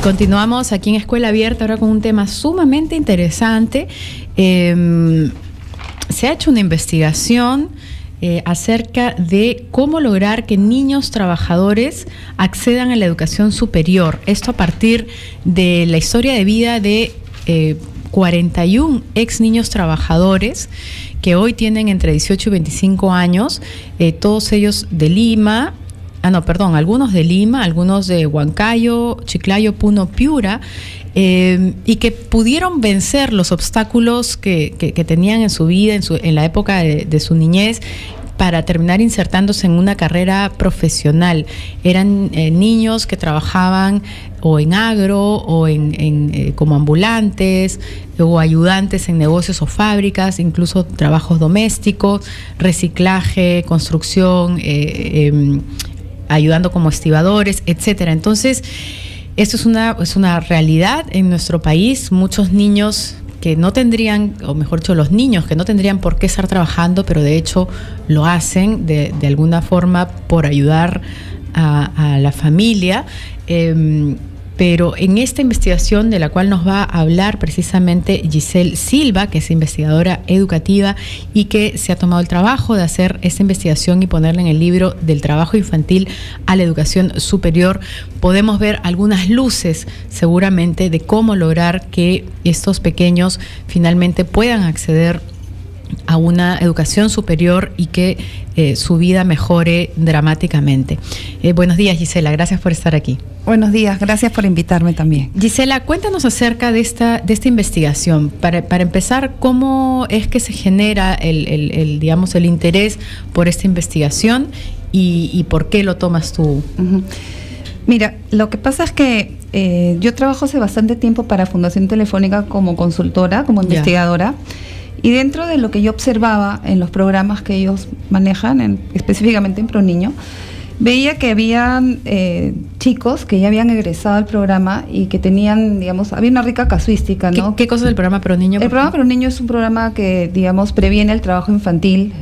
Continuamos aquí en Escuela Abierta ahora con un tema sumamente interesante. Se ha hecho una investigación acerca de cómo lograr que niños trabajadores accedan a la educación superior. Esto a partir de la historia de vida de 41 ex niños trabajadores que hoy tienen entre 18 y 25 años, todos ellos de Lima. Algunos de Lima, algunos de Huancayo, Chiclayo, Puno, Piura, y que pudieron vencer los obstáculos que tenían en su vida, en la época de su niñez, para terminar insertándose en una carrera profesional. Eran niños que trabajaban o en agro o como ambulantes o ayudantes en negocios o fábricas, incluso trabajos domésticos, reciclaje, construcción, ayudando como estibadores, etcétera. Entonces, esto es una realidad en nuestro país. Muchos niños que no tendrían, o mejor dicho, los niños que no tendrían por qué estar trabajando, pero de hecho lo hacen de alguna forma por ayudar a la familia. Pero en esta investigación, de la cual nos va a hablar precisamente Giselle Silva, que es investigadora educativa y que se ha tomado el trabajo de hacer esta investigación y ponerla en el libro Del trabajo infantil a la educación superior, podemos ver algunas luces seguramente de cómo lograr que estos pequeños finalmente puedan acceder a una educación superior y que su vida mejore dramáticamente. Buenos días, Gisela, gracias por estar aquí. Buenos días, gracias por invitarme también. Gisela, cuéntanos acerca de esta investigación. Para empezar, ¿cómo es que se genera el interés por esta investigación y por qué lo tomas tú? Uh-huh. Mira, lo que pasa es que yo trabajo hace bastante tiempo para Fundación Telefónica como consultora, como investigadora. Y dentro de lo que yo observaba en los programas que ellos manejan, específicamente en ProNiño, veía que habían chicos que ya habían egresado al programa y que tenían, había una rica casuística, ¿no? ¿Qué cosa es el programa ProNiño? El programa ProNiño es un programa que, previene el trabajo infantil.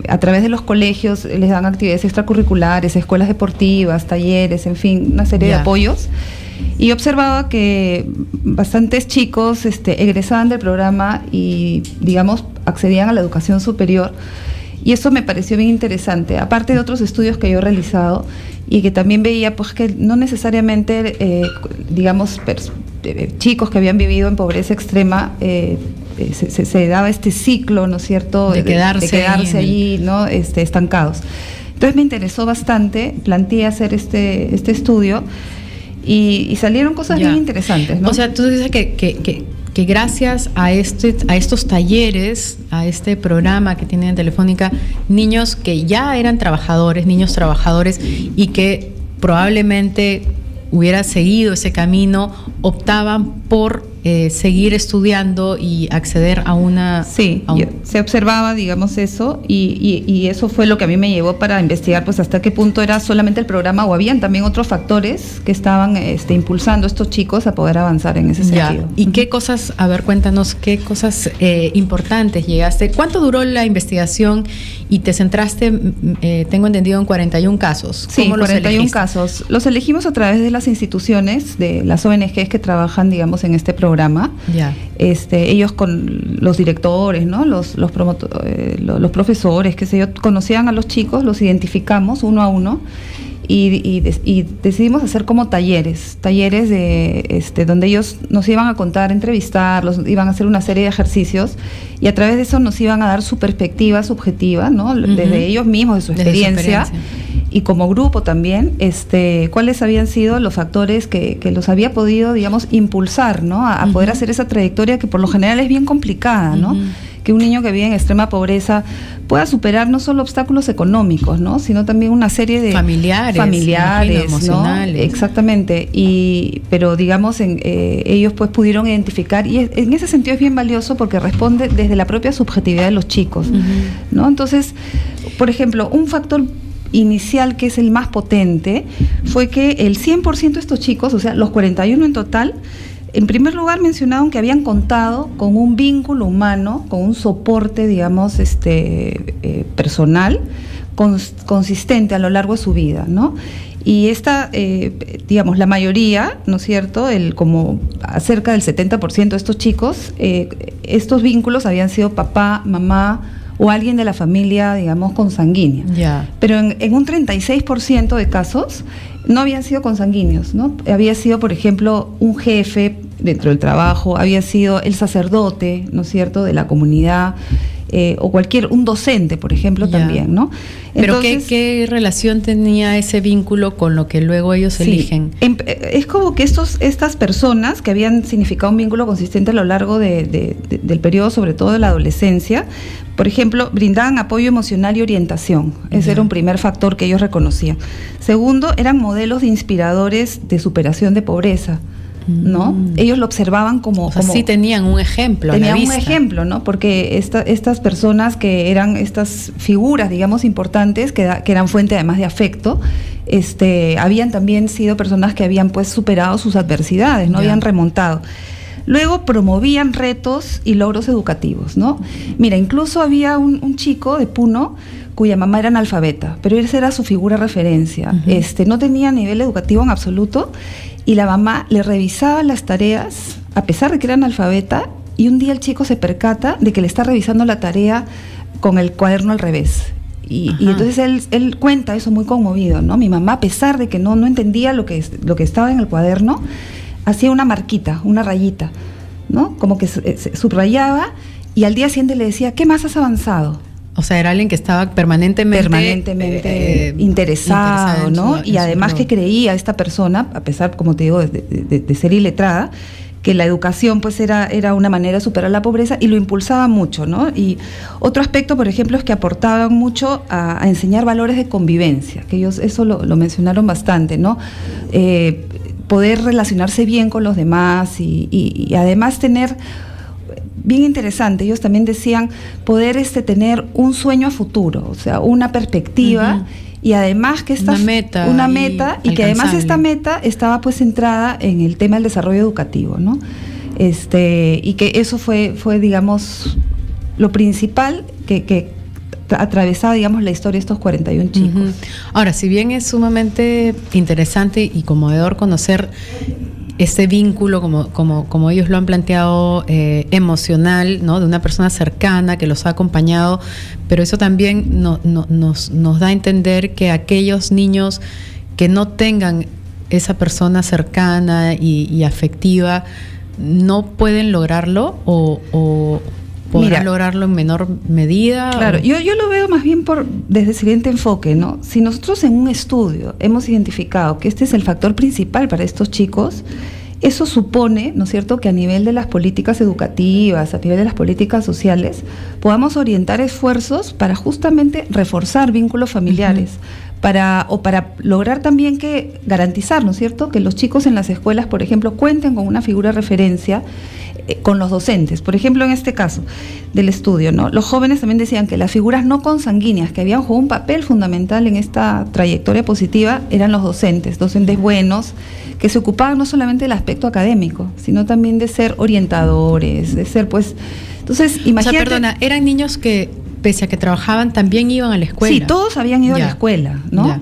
A través de los colegios les dan actividades extracurriculares, escuelas deportivas, talleres, en fin, una serie de apoyos. Y observaba que bastantes chicos egresaban del programa y, accedían a la educación superior. Y eso me pareció bien interesante, aparte de otros estudios que yo he realizado y que también veía pues que no necesariamente, chicos que habían vivido en pobreza extrema, se daba este ciclo, ¿no es cierto?, de quedarse allí, ¿no?, estancados. Entonces me interesó bastante, planteé hacer este estudio y salieron cosas bien interesantes, ¿no? O sea, tú dices que gracias a estos talleres, a este programa que tienen en Telefónica, niños que ya eran niños trabajadores y que probablemente hubiera seguido ese camino, optaban por seguir estudiando y acceder a una... Sí, se observaba, eso, y eso fue lo que a mí me llevó para investigar, pues hasta qué punto era solamente el programa o habían también otros factores que estaban impulsando a estos chicos a poder avanzar en ese sentido. ¿Y qué cosas, cuéntanos, qué cosas importantes llegaste? ¿Cuánto duró la investigación y te centraste, tengo entendido, en 41 casos? Sí, 41 casos. Los elegimos a través de las instituciones, de las ONGs que trabajan, en este programa. Ellos con los directores, ¿no?, los profesores, conocían a los chicos, los identificamos uno a uno y decidimos hacer como talleres de donde ellos nos iban a contar, entrevistarlos, iban a hacer una serie de ejercicios y a través de eso nos iban a dar su perspectiva subjetiva, ¿no?, desde ellos mismos, de su experiencia. Y como grupo también, cuáles habían sido los factores que los había podido, impulsar, ¿no?, a poder hacer esa trayectoria que por lo general es bien complicada, ¿no? Que un niño que vive en extrema pobreza pueda superar no solo obstáculos económicos, ¿no?, sino también una serie de familiares, imagino, emocionales, ¿no? Exactamente. Pero ellos pues pudieron identificar, y en ese sentido es bien valioso porque responde desde la propia subjetividad de los chicos, ¿no? Entonces, por ejemplo, un factor inicial que es el más potente fue que el 100% de estos chicos, o sea, los 41 en total, en primer lugar mencionaron que habían contado con un vínculo humano, con un soporte, personal, consistente a lo largo de su vida, ¿no? Y esta, digamos, la mayoría, ¿no es cierto?, como cerca del 70% de estos chicos, estos vínculos habían sido papá, mamá o alguien de la familia, digamos, consanguínea. Yeah. Pero en un 36% de casos no habían sido consanguíneos, ¿no? Había sido, por ejemplo, un jefe dentro del trabajo, había sido el sacerdote, ¿no es cierto?, de la comunidad, o un docente, por ejemplo, también, ¿no? Entonces, ¿pero qué relación tenía ese vínculo con lo que luego ellos eligen? Es como que estas personas que habían significado un vínculo consistente a lo largo del periodo, sobre todo de la adolescencia, por ejemplo, brindaban apoyo emocional y orientación. Ese era un primer factor que ellos reconocían. Segundo, eran modelos de inspiradores de superación de pobreza, ¿no? Ellos lo observaban como sí tenían un ejemplo. Tenían un ejemplo, ¿no? Porque estas personas que eran estas figuras, digamos, importantes, que eran fuente además de afecto, habían también sido personas que habían pues superado sus adversidades, ¿no? Habían remontado. Luego promovían retos y logros educativos, ¿no? Mira, incluso había un chico de Puno cuya mamá era analfabeta, pero esa era su figura de referencia. No tenía nivel educativo en absoluto y la mamá le revisaba las tareas, a pesar de que era analfabeta, y un día el chico se percata de que le está revisando la tarea con el cuaderno al revés. Y entonces él cuenta eso muy conmovido, ¿no? Mi mamá, a pesar de que no entendía lo que estaba en el cuaderno, hacía una marquita, una rayita, ¿no? Como que se subrayaba y al día siguiente le decía, ¿qué más has avanzado? O sea, era alguien que estaba permanentemente interesado, ¿no? Y además que creía esta persona, a pesar, como te digo, de ser iletrada, que la educación pues era una manera de superar la pobreza y lo impulsaba mucho, ¿no? Y otro aspecto, por ejemplo, es que aportaban mucho a enseñar valores de convivencia, que ellos eso lo mencionaron bastante, ¿no? Poder relacionarse bien con los demás y además tener, bien interesante, ellos también decían poder tener un sueño a futuro, o sea, una perspectiva y además que una meta y que además esta meta estaba pues centrada en el tema del desarrollo educativo, ¿no? Y que eso fue digamos lo principal que atravesaba, digamos, la historia de estos 41 chicos. Ahora, si bien es sumamente interesante y conmovedor conocer ese vínculo, como ellos lo han planteado, emocional, ¿no? De una persona cercana que los ha acompañado, pero eso también nos da a entender que aquellos niños que no tengan esa persona cercana y afectiva no pueden lograrlo o podrán lograrlo en menor medida. Claro, yo lo veo más bien desde el siguiente enfoque, ¿no? Si nosotros en un estudio hemos identificado que este es el factor principal para estos chicos, eso supone, ¿no es cierto?, que a nivel de las políticas educativas, a nivel de las políticas sociales, podamos orientar esfuerzos para justamente reforzar vínculos familiares, para lograr también garantizar, ¿no es cierto?, que los chicos en las escuelas, por ejemplo, cuenten con una figura de referencia con los docentes. Por ejemplo, en este caso del estudio, ¿no? Los jóvenes también decían que las figuras no consanguíneas que habían jugado un papel fundamental en esta trayectoria positiva eran los docentes buenos, que se ocupaban no solamente del aspecto académico, sino también de ser orientadores, de ser pues... Entonces, imagínate... O sea, perdona, eran niños que, pese a que trabajaban, también iban a la escuela. Sí, todos habían ido a la escuela, ¿no?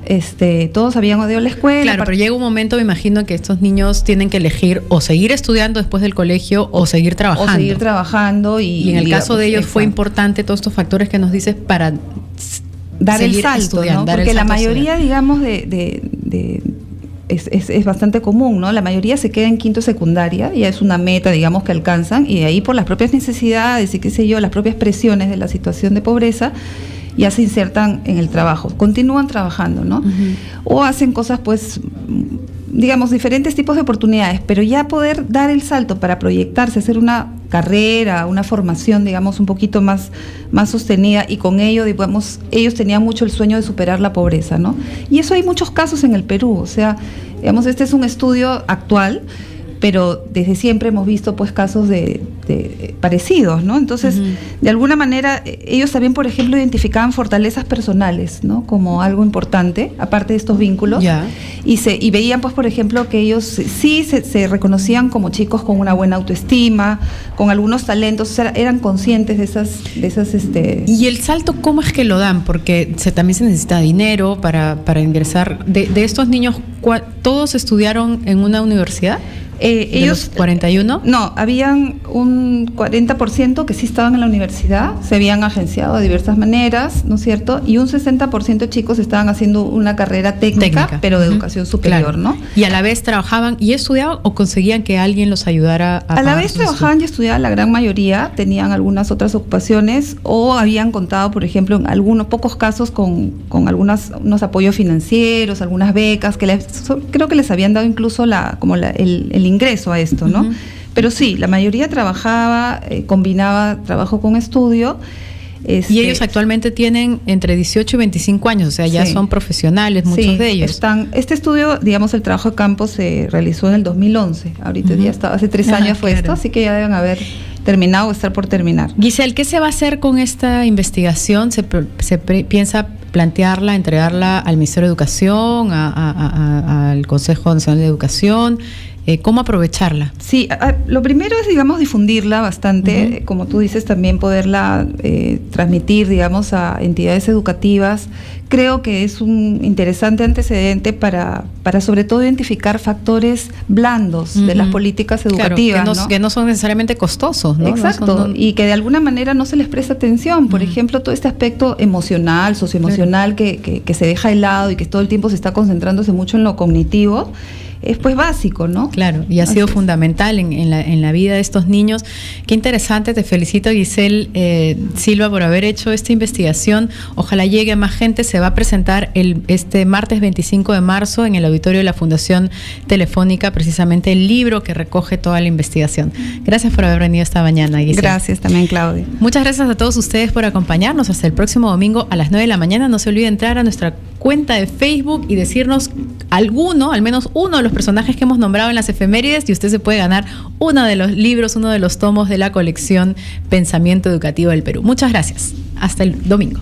Todos habían ido a la escuela. Claro, pero llega un momento, me imagino, que estos niños tienen que elegir o seguir estudiando después del colegio o seguir trabajando. Y en el caso de ellos fue importante todos estos factores que nos dices para dar el salto, ¿no? Porque la mayoría, digamos, es bastante común, ¿no? La mayoría se queda en quinto secundaria, ya es una meta, digamos, que alcanzan, y de ahí por las propias necesidades y qué sé yo, las propias presiones de la situación de pobreza, ya se insertan en el trabajo, continúan trabajando, ¿no? O hacen cosas, pues, digamos, diferentes tipos de oportunidades, pero ya poder dar el salto para proyectarse, hacer una carrera, una formación, digamos, un poquito más sostenida, y con ello, digamos, ellos tenían mucho el sueño de superar la pobreza, ¿no? Y eso hay muchos casos en el Perú, o sea, digamos, este es un estudio actual, pero desde siempre hemos visto pues casos de parecidos, ¿no? Entonces, de alguna manera, ellos también, por ejemplo, identificaban fortalezas personales, ¿no? Como algo importante, aparte de estos vínculos. Y veían, pues, por ejemplo, que ellos sí se reconocían como chicos con una buena autoestima, con algunos talentos, o sea, eran conscientes de esas ¿Y el salto cómo es que lo dan? Porque también se necesita dinero para ingresar. De estos niños, ¿todos estudiaron en una universidad? Ellos, ¿los 41? No, habían un 40% que sí estaban en la universidad, se habían agenciado de diversas maneras, ¿no es cierto? Y un 60% de chicos estaban haciendo una carrera técnica. Pero de educación superior, ¿no? Y a la vez trabajaban y estudiaban o conseguían que alguien los ayudara a la vez trabajaban y estudiaban, la gran mayoría tenían algunas otras ocupaciones o habían contado, por ejemplo, en algunos pocos casos con unos apoyos financieros, algunas becas que creo que les habían dado incluso el ingreso a esto, ¿no? Pero sí, la mayoría trabajaba, combinaba trabajo con estudio. Y ellos actualmente tienen entre 18 y 25 años, o sea, ya son profesionales, muchos de ellos. Este estudio, digamos, el trabajo de campo se realizó en el 2011, ahorita ya está, hace 3 años fue esto, así que ya deben haber terminado o estar por terminar. Giselle, ¿qué se va a hacer con esta investigación? ¿Se piensa plantearla, entregarla al Ministerio de Educación, al Consejo Nacional de Educación? ¿Cómo aprovecharla? Sí, lo primero es, digamos, difundirla bastante, como tú dices, también poderla transmitir, digamos, a entidades educativas. Creo que es un interesante antecedente para sobre todo identificar factores blandos de las políticas educativas. Claro, que no son necesariamente costosos, ¿no? Exacto, y que de alguna manera no se les presta atención. Por ejemplo, todo este aspecto emocional, socioemocional, que se deja de lado y que todo el tiempo se está concentrándose mucho en lo cognitivo, es pues básico, ¿no? Claro, y ha sido fundamental en la vida de estos niños. Qué interesante, te felicito, Giselle Silva, por haber hecho esta investigación. Ojalá llegue a más gente. Se va a presentar este martes 25 de marzo en el auditorio de la Fundación Telefónica, precisamente el libro que recoge toda la investigación. Gracias por haber venido esta mañana, Giselle. Gracias también, Claudia. Muchas gracias a todos ustedes por acompañarnos. Hasta el próximo domingo a las 9 de la mañana. No se olvide entrar a nuestra cuenta de Facebook y decirnos al menos uno de los personajes que hemos nombrado en las efemérides, y usted se puede ganar uno de los libros, uno de los tomos de la colección Pensamiento Educativo del Perú. Muchas gracias. Hasta el domingo.